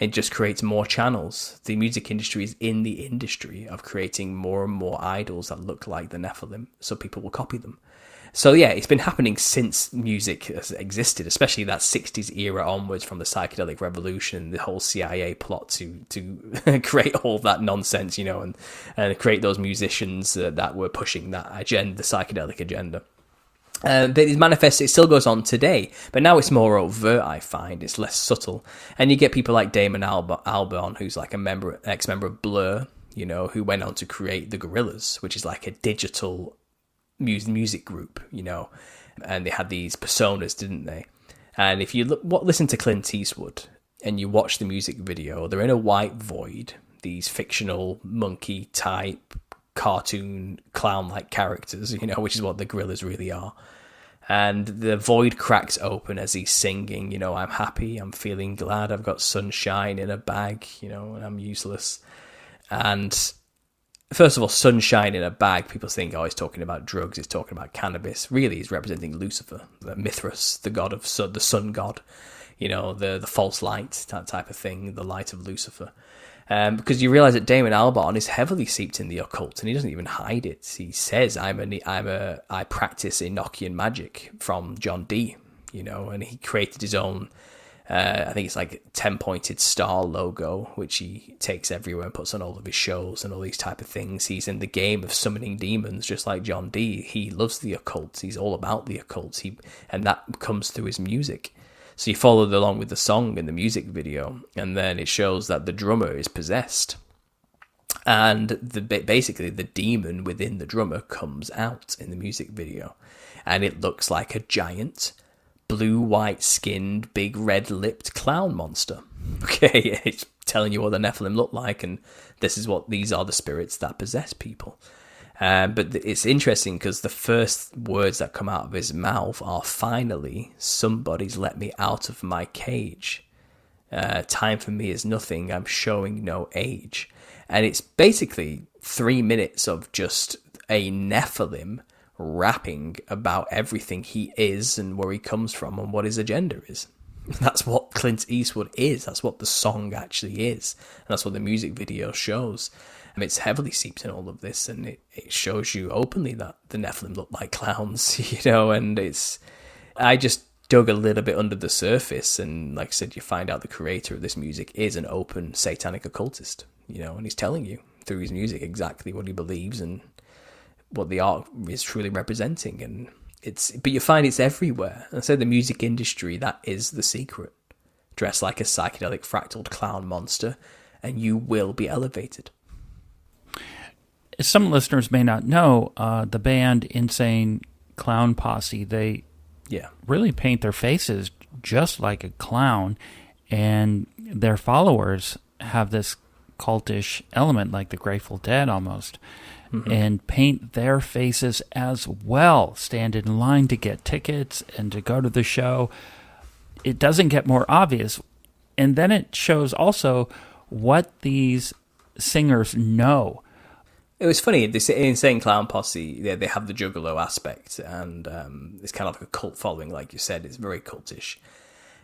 It just creates more channels. The music industry is in the industry of creating more and more idols that look like the Nephilim, so people will copy them. So yeah, it's been happening since music has existed, especially that 60s era onwards, from the psychedelic revolution, the whole CIA plot to create all that nonsense, and create those musicians that were pushing that agenda, the psychedelic agenda. But it manifests, it still goes on today, but now it's more overt, I find. It's less subtle. And you get people like Damon Albarn, who's like ex-member of Blur, who went on to create the Gorillaz, which is like a digital music group, and they had these personas, didn't they? And if you listen to Clint Eastwood and you watch the music video, they're in a white void, these fictional monkey type cartoon clown-like characters, which is what the Gorillaz really are. And the void cracks open as he's singing, I'm happy, I'm feeling glad, I've got sunshine in a bag, and I'm useless. And first of all, sunshine in a bag, people think, he's talking about drugs, he's talking about cannabis. Really, he's representing Lucifer, the Mithras, the god of the sun god, the false light, that type of thing, the light of Lucifer. Because you realize that Damon Albarn is heavily steeped in the occult, and he doesn't even hide it. He says, I practice Enochian magic from John Dee, and he created his own, I think it's like 10-pointed star logo, which he takes everywhere and puts on all of his shows and all these type of things. He's in the game of summoning demons, just like John Dee. He loves the occult. He's all about the occult, and that comes through his music. So you followed along with the song in the music video, and then it shows that the drummer is possessed. And basically the demon within the drummer comes out in the music video. And it looks like a giant, blue-white skinned, big red-lipped clown monster. Okay, it's telling you what the Nephilim look like, and these are the spirits that possess people. But it's interesting because the first words that come out of his mouth are, finally, somebody's let me out of my cage. Time for me is nothing, I'm showing no age. And it's basically 3 minutes of just a Nephilim rapping about everything he is and where he comes from and what his agenda is. That's what Clint Eastwood is. That's what the song actually is. And that's what the music video shows. It's heavily seeped in all of this, and it shows you openly that the Nephilim look like clowns, and I just dug a little bit under the surface, and like I said, you find out the creator of this music is an open satanic occultist, and he's telling you through his music exactly what he believes and what the art is truly representing, and but you find it's everywhere. And so the music industry, that is the secret. Dress like a psychedelic fractaled clown monster, and you will be elevated. Some listeners may not know, the band Insane Clown Posse, they really paint their faces just like a clown, and their followers have this cultish element, like the Grateful Dead almost, and paint their faces as well, stand in line to get tickets and to go to the show. It doesn't get more obvious. And then it shows also what these singers know. It was funny, this Insane Clown Posse, they have the Juggalo aspect, and it's kind of like a cult following, like you said. It's very cultish.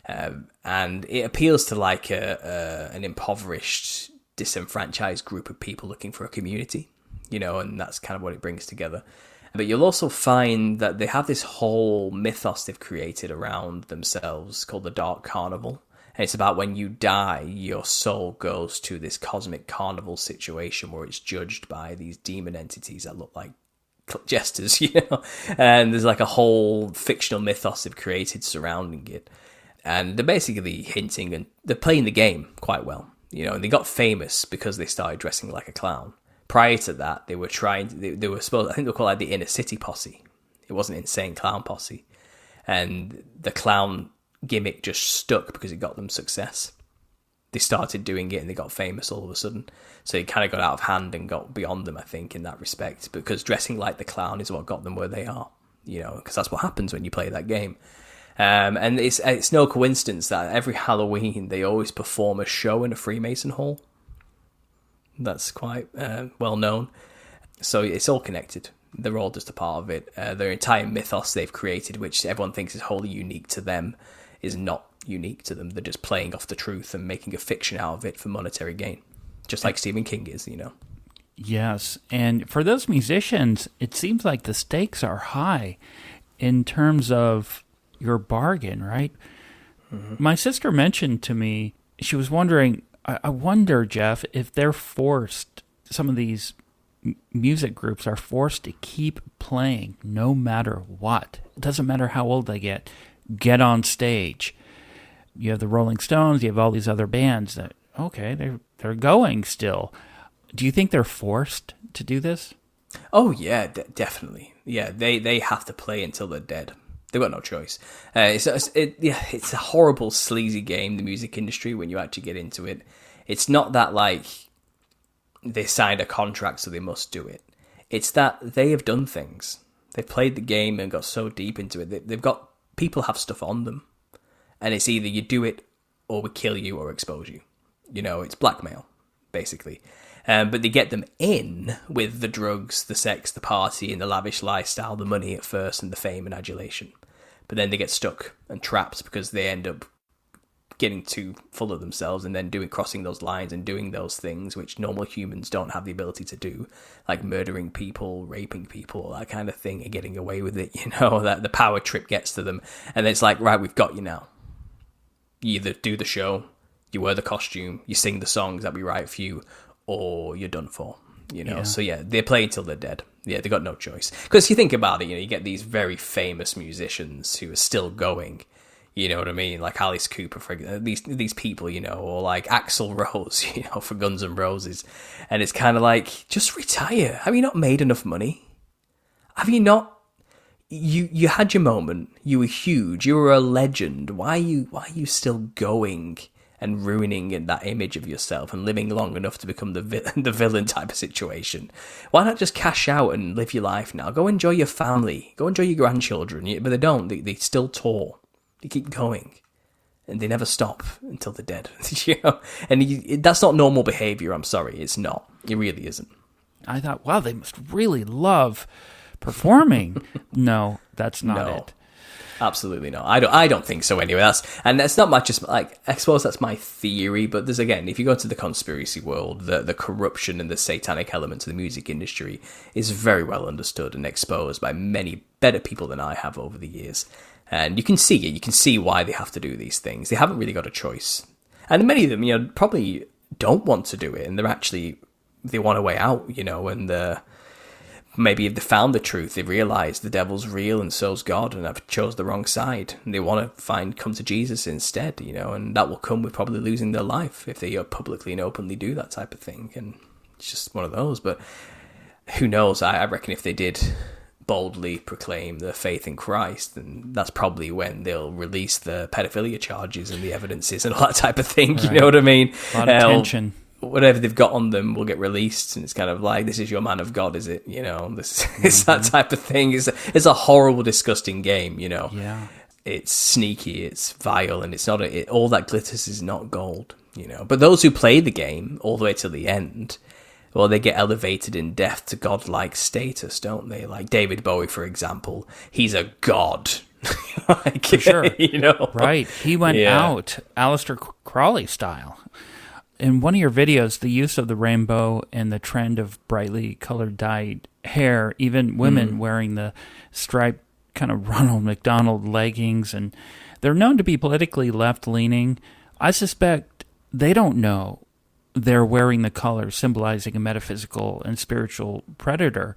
And it appeals to like an impoverished, disenfranchised group of people looking for a community, and that's kind of what it brings together. But you'll also find that they have this whole mythos they've created around themselves called the Dark Carnival. And it's about when you die, your soul goes to this cosmic carnival situation where it's judged by these demon entities that look like jesters, And there's like a whole fictional mythos they've created surrounding it. And they're basically hinting, and they're playing the game quite well, and they got famous because they started dressing like a clown. Prior to that, they were they were supposed, I think they were called like the Inner City Posse. It wasn't Insane Clown Posse. And the clown gimmick just stuck because it got them success. They started doing it and they got famous all of a sudden. So it kind of got out of hand and got beyond them, I think, in that respect. Because dressing like the clown is what got them where they are, because that's what happens when you play that game. And it's no coincidence that every Halloween they always perform a show in a Freemason hall. That's quite well known. So it's all connected. They're all just a part of it. Their entire mythos they've created, which everyone thinks is wholly unique to them, is not unique to them. They're just playing off the truth and making a fiction out of it for monetary gain. Just like Stephen King is, Yes, and for those musicians, it seems like the stakes are high in terms of your bargain, right? Mm-hmm. My sister mentioned to me, she was wondering, I wonder, Jeff, if they're forced, some of these music groups are forced to keep playing no matter what. It doesn't matter how old they get on stage. You have the Rolling Stones, you have all these other bands that, okay, they're going still. Do you think they're forced to do this? Oh, yeah, definitely. Yeah, they have to play until they're dead. They've got no choice. It's a horrible, sleazy game, the music industry, when you actually get into it. It's not that, like, they signed a contract so they must do it. It's that they have done things. They've played the game and got so deep into it. They've got, people have stuff on them. And it's either you do it or we kill you or expose you. It's blackmail, basically. But they get them in with the drugs, the sex, the party, and the lavish lifestyle, the money at first, and the fame and adulation. But then they get stuck and trapped because they end up getting too full of themselves and then crossing those lines and doing those things which normal humans don't have the ability to do, like murdering people, raping people, that kind of thing, and getting away with it, that the power trip gets to them. And it's like, right, we've got you now. You either do the show, you wear the costume, you sing the songs that we write for you, or you're done for. So they play until they're dead. They got no choice. Because you think about it, you get these very famous musicians who are still going. You know what I mean? Like Alice Cooper, for these people, or like Axl Rose, for Guns N' Roses. And it's kind of like, just retire. Have you not made enough money? Have you not? You had your moment. You were huge. You were a legend. Why are you still going and ruining that image of yourself and living long enough to become the villain type of situation? Why not just cash out and live your life now? Go enjoy your family. Go enjoy your grandchildren. But they don't. They still tour. They keep going. And they never stop until they're dead. And that's not normal behavior. I'm sorry. It's not. It really isn't. I thought, wow, they must really love performing. No, that's not it. Absolutely not. I don't think so anyway. That's not much. Just like, I suppose that's my theory. But there's, again, if you go to the conspiracy world, the corruption and the satanic elements of the music industry is very well understood and exposed by many better people than I have over the years. And you can see it. You can see why they have to do these things. They haven't really got a choice. And many of them, probably don't want to do it. And they want a way out, and maybe if they found the truth, they realised the devil's real and so's God, and I've chose the wrong side. And they want to come to Jesus instead, and that will come with probably losing their life if they publicly and openly do that type of thing. And it's just one of those. But who knows? I reckon if they did boldly proclaim their faith in Christ, and that's probably when they'll release the pedophilia charges and the evidences and all that type of thing. Right. You know what I mean? A lot of tension. Whatever they've got on them will get released, and it's kind of like, this is your man of God, is it? This it's that type of thing. It's a horrible, disgusting game. Yeah. It's sneaky, it's vile, and it's not all that glitters is not gold. But those who play the game all the way to the end, well, they get elevated in death to godlike status, don't they? Like David Bowie, for example, he's a god. For sure. Right. He went out Aleister Crowley style. In one of your videos, the use of the rainbow and the trend of brightly colored dyed hair, even women wearing the striped kind of Ronald McDonald leggings, and they're known to be politically left-leaning. I suspect they don't know they're wearing the colors symbolizing a metaphysical and spiritual predator.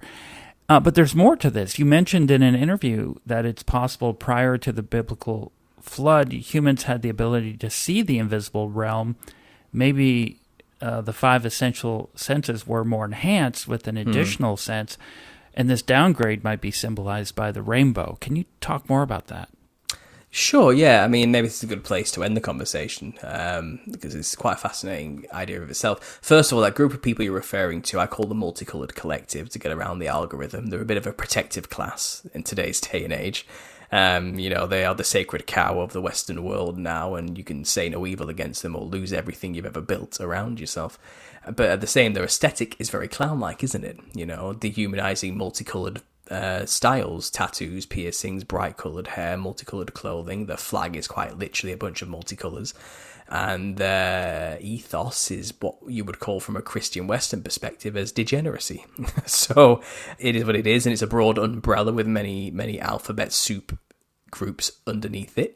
But there's more to this. You mentioned in an interview that it's possible prior to the biblical flood, humans had the ability to see the invisible realm. Maybe the 5 essential senses were more enhanced with an additional sense, and this downgrade might be symbolized by the rainbow. Can you talk more about that? Sure, yeah. I mean, maybe it's a good place to end the conversation, because it's quite a fascinating idea of itself. First of all, that group of people you're referring to, I call the multicolored collective to get around the algorithm. They're a bit of a protective class in today's day and age. They are the sacred cow of the Western world now, and you can say no evil against them or lose everything you've ever built around yourself. But at the same, their aesthetic is very clown-like, isn't it? Dehumanizing multicolored styles, tattoos, piercings, bright-coloured hair, multicolored clothing. The flag is quite literally a bunch of multicolors. And their ethos is what you would call, from a Christian Western perspective, as degeneracy. So it is what it is, and it's a broad umbrella with many, many alphabet soup groups underneath it,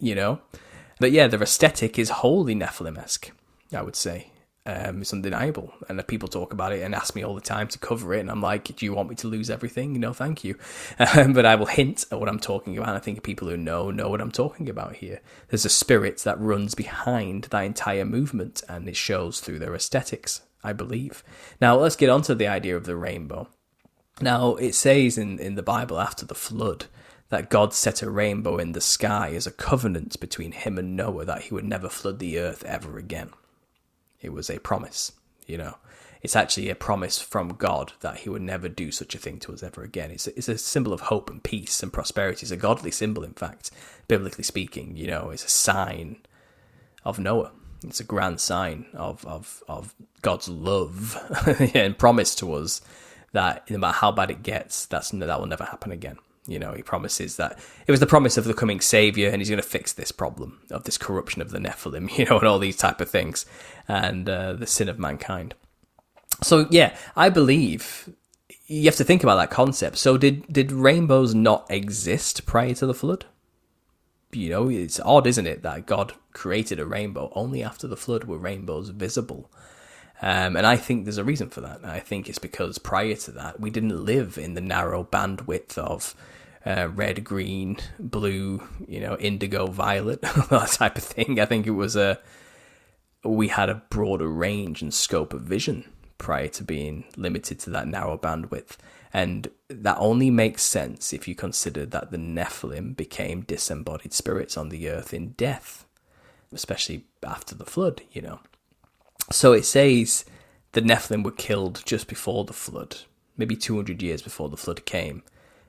But yeah, their aesthetic is wholly Nephilim-esque, I would say. It's undeniable, and people talk about it and ask me all the time to cover it, and I'm like, do you want me to lose everything? No, thank you. But I will hint at what I'm talking about. I think people who know what I'm talking about here. There's a spirit that runs behind that entire movement, and it shows through their aesthetics, I believe. Now, let's get on to the idea of the rainbow. Now, it says in the Bible after the flood that God set a rainbow in the sky as a covenant between him and Noah that he would never flood the earth ever again. It was a promise, It's actually a promise from God that he would never do such a thing to us ever again. It's a symbol of hope and peace and prosperity. It's a godly symbol, in fact, biblically speaking. It's a sign of Noah. It's a grand sign of God's love and promise to us that no matter how bad it gets, that will never happen again. You know, he promises that it was the promise of the coming savior, and he's going to fix this problem of this corruption of the Nephilim, you know, and all these type of things, and the sin of mankind. So yeah, I believe you have to think about that concept. So did rainbows not exist prior to the flood? You know, it's odd, isn't it, that God created a rainbow only after the flood were rainbows visible. And I think there's a reason for that. I think it's because prior to that, we didn't live in the narrow bandwidth of red, green, blue, you know, indigo, violet, that type of thing. I think it was we had a broader range and scope of vision prior to being limited to that narrow bandwidth. And that only makes sense if you consider that the Nephilim became disembodied spirits on the earth in death, especially after the flood, you know. So it says the Nephilim were killed just before the flood, maybe 200 years before the flood came.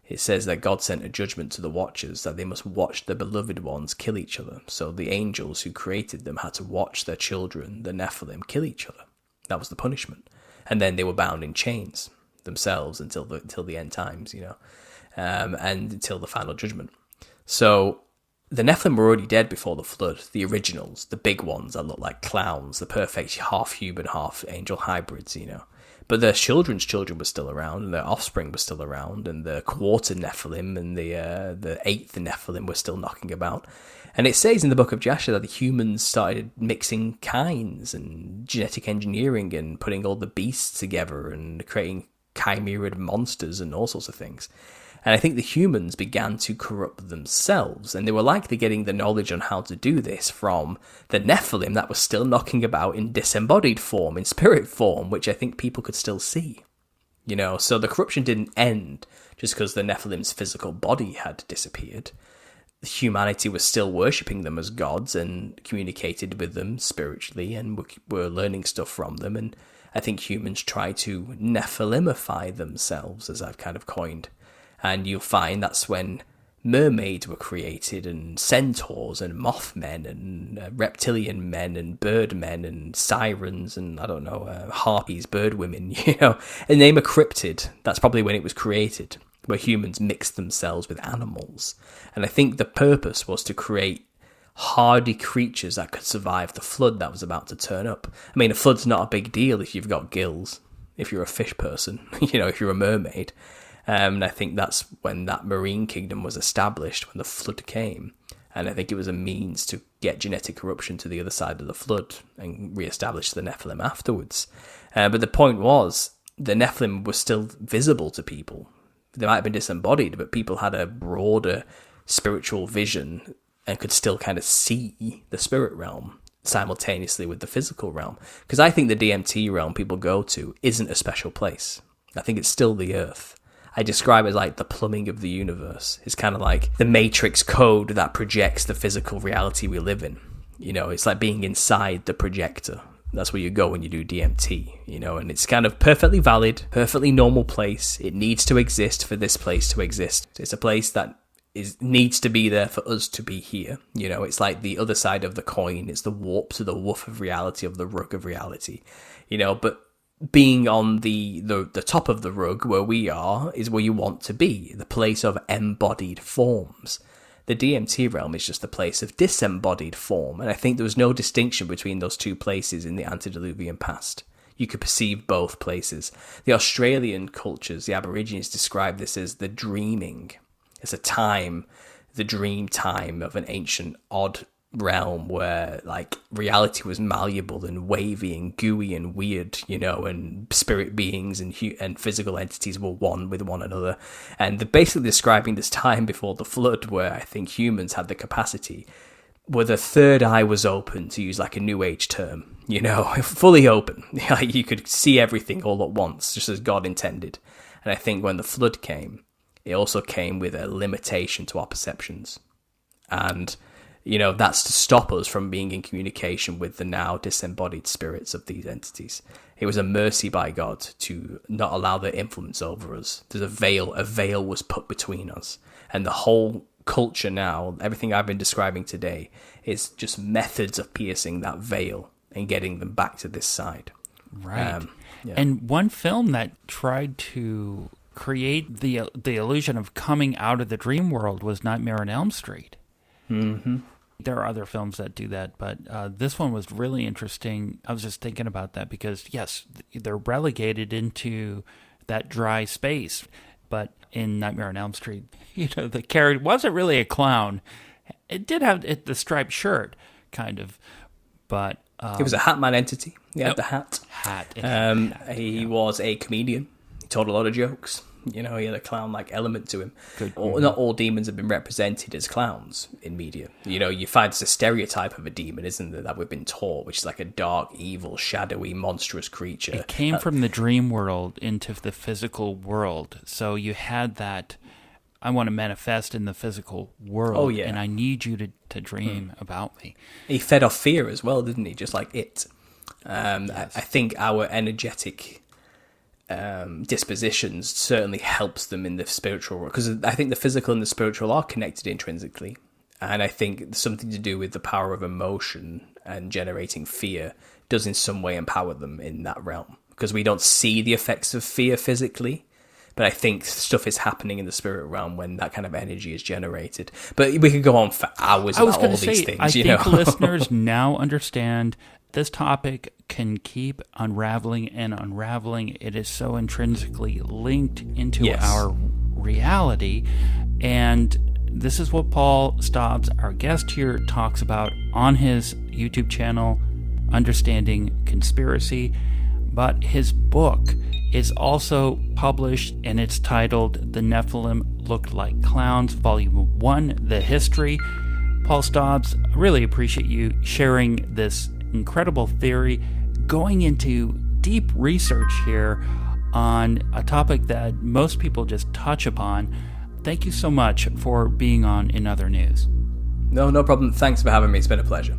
It says that God sent a judgment to the watchers, that they must watch their beloved ones kill each other. So the angels who created them had to watch their children, the Nephilim, kill each other. That was the punishment. And then they were bound in chains themselves until the end times, you know, and until the final judgment. So the Nephilim were already dead before the flood, the originals, the big ones that look like clowns, the perfect half-human, half-angel hybrids, you know. But their children's children were still around, and their offspring was still around, and the quarter Nephilim and the eighth Nephilim were still knocking about. And it says in the book of Jasher that the humans started mixing kinds and genetic engineering and putting all the beasts together and creating chimerid monsters and all sorts of things. And I think the humans began to corrupt themselves, and they were likely getting the knowledge on how to do this from the Nephilim that was still knocking about in disembodied form, in spirit form, which I think people could still see. You know, so the corruption didn't end just because the Nephilim's physical body had disappeared. Humanity was still worshipping them as gods and communicated with them spiritually and were learning stuff from them. And I think humans try to Nephilimify themselves, as I've kind of coined. And you'll find that's when mermaids were created, and centaurs, and mothmen, and reptilian men, and birdmen, and sirens, and I don't know, harpies, bird women, you know. And name a cryptid. That's probably when it was created, where humans mixed themselves with animals. And I think the purpose was to create hardy creatures that could survive the flood that was about to turn up. I mean, a flood's not a big deal if you've got gills, if you're a fish person, you know, if you're a mermaid. And I think that's when that marine kingdom was established, when the flood came. And I think it was a means to get genetic corruption to the other side of the flood and re-establish the Nephilim afterwards. But the point was, the Nephilim were still visible to people. They might have been disembodied, but people had a broader spiritual vision and could still kind of see the spirit realm simultaneously with the physical realm. Because I think the DMT realm people go to isn't a special place. I think it's still the earth. I describe it as like the plumbing of the universe. It's kind of like the matrix code that projects the physical reality we live in. You know, it's like being inside the projector. That's where you go when you do DMT, you know, and it's kind of perfectly valid, perfectly normal place. It needs to exist for this place to exist. It's a place that needs to be there for us to be here. You know, it's like the other side of the coin. It's the warp to the woof of reality, of the rug of reality, you know, but being on the top of the rug where we are is where you want to be, the place of embodied forms. The DMT realm is just the place of disembodied form, and I think there was no distinction between those two places in the antediluvian past. You could perceive both places. The Australian cultures, the Aborigines, describe this as the dreaming. It's a time, the dream time of an ancient odd realm where like reality was malleable and wavy and gooey and weird, you know, and spirit beings and physical entities were one with one another. And they're basically describing this time before the flood where I think humans had the capacity, where the third eye was open, to use like a new age term, you know, fully open. You could see everything all at once, just as God intended. And I think when the flood came, it also came with a limitation to our perceptions. And you know, that's to stop us from being in communication with the now disembodied spirits of these entities. It was a mercy by God to not allow their influence over us. There's a veil was put between us. And the whole culture now, everything I've been describing today, is just methods of piercing that veil and getting them back to this side. Right. Yeah. And one film that tried to create the illusion of coming out of the dream world was Nightmare on Elm Street. Mm-hmm. There are other films that do that, but this one was really interesting. I was just thinking about that because, yes, they're relegated into that dry space. But in Nightmare on Elm Street, the character wasn't really a clown. It did have the striped shirt, kind of, but... it was a Hat-Man entity. He had the hat. He was a comedian. He told a lot of jokes. He had a clown-like element to him. Not all demons have been represented as clowns in media. You find it's a stereotype of a demon, isn't there, that we've been taught, which is like a dark, evil, shadowy, monstrous creature. It came from the dream world into the physical world. So you had that, I want to manifest in the physical world. Oh, yeah. And I need you to dream about me. He fed off fear as well, didn't he? Just like it. Yes. I think our energetic... dispositions certainly helps them in the spiritual world, because I think the physical and the spiritual are connected intrinsically, and I think something to do with the power of emotion and generating fear does in some way empower them in that realm, because we don't see the effects of fear physically, but I think stuff is happening in the spirit realm when that kind of energy is generated. But we could go on for hours about all these things. I think listeners now understand this topic can keep unraveling and unraveling. It is so intrinsically linked into our reality. And this is what Paul Stobbs, our guest here, talks about on his YouTube channel, Understanding Conspiracy. But his book is also published, and it's titled The Nephilim Looked Like Clowns, Volume 1, The History. Paul Stobbs, I really appreciate you sharing this incredible theory, going into deep research here on a topic that most people just touch upon. Thank you so much for being on In Other News. No problem. Thanks for having me. It's been a pleasure.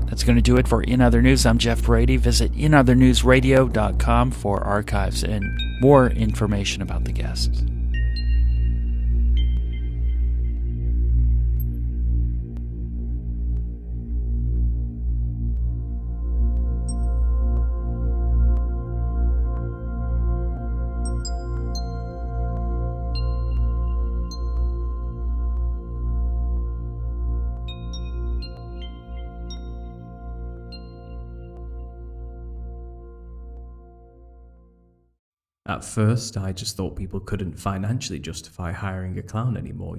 That's going to do it for In Other News. I'm Jeff Brady. Visit inothernewsradio.com for archives and more information about the guests. At first, I just thought people couldn't financially justify hiring a clown anymore,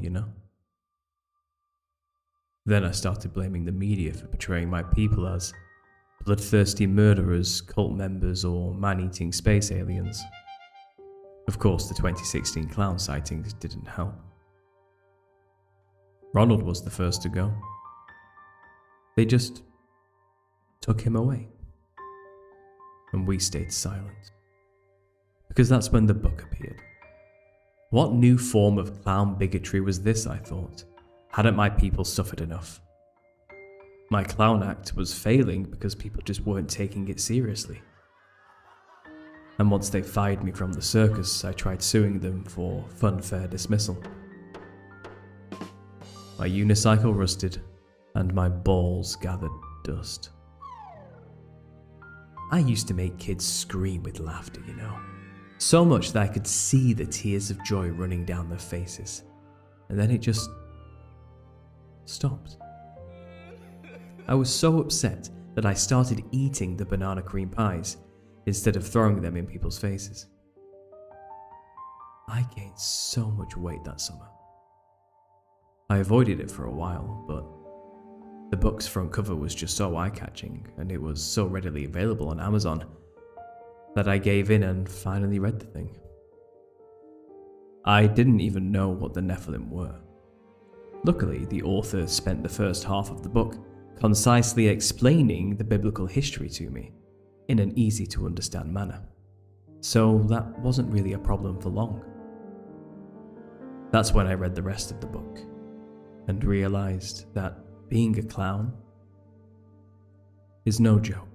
Then I started blaming the media for portraying my people as bloodthirsty murderers, cult members, or man-eating space aliens. Of course, the 2016 clown sightings didn't help. Ronald was the first to go. They just took him away. And we stayed silent. Because that's when the book appeared. What new form of clown bigotry was this, I thought? Hadn't my people suffered enough? My clown act was failing because people just weren't taking it seriously. And once they fired me from the circus, I tried suing them for funfair dismissal. My unicycle rusted, and my balls gathered dust. I used to make kids scream with laughter, So much that I could see the tears of joy running down their faces. And then it just stopped. I was so upset that I started eating the banana cream pies instead of throwing them in people's faces. I gained so much weight that summer. I avoided it for a while, but the book's front cover was just so eye-catching, and it was so readily available on Amazon that I gave in and finally read the thing. I didn't even know what the Nephilim were. Luckily, the author spent the first half of the book concisely explaining the biblical history to me in an easy-to-understand manner, so that wasn't really a problem for long. That's when I read the rest of the book and realized that being a clown is no joke.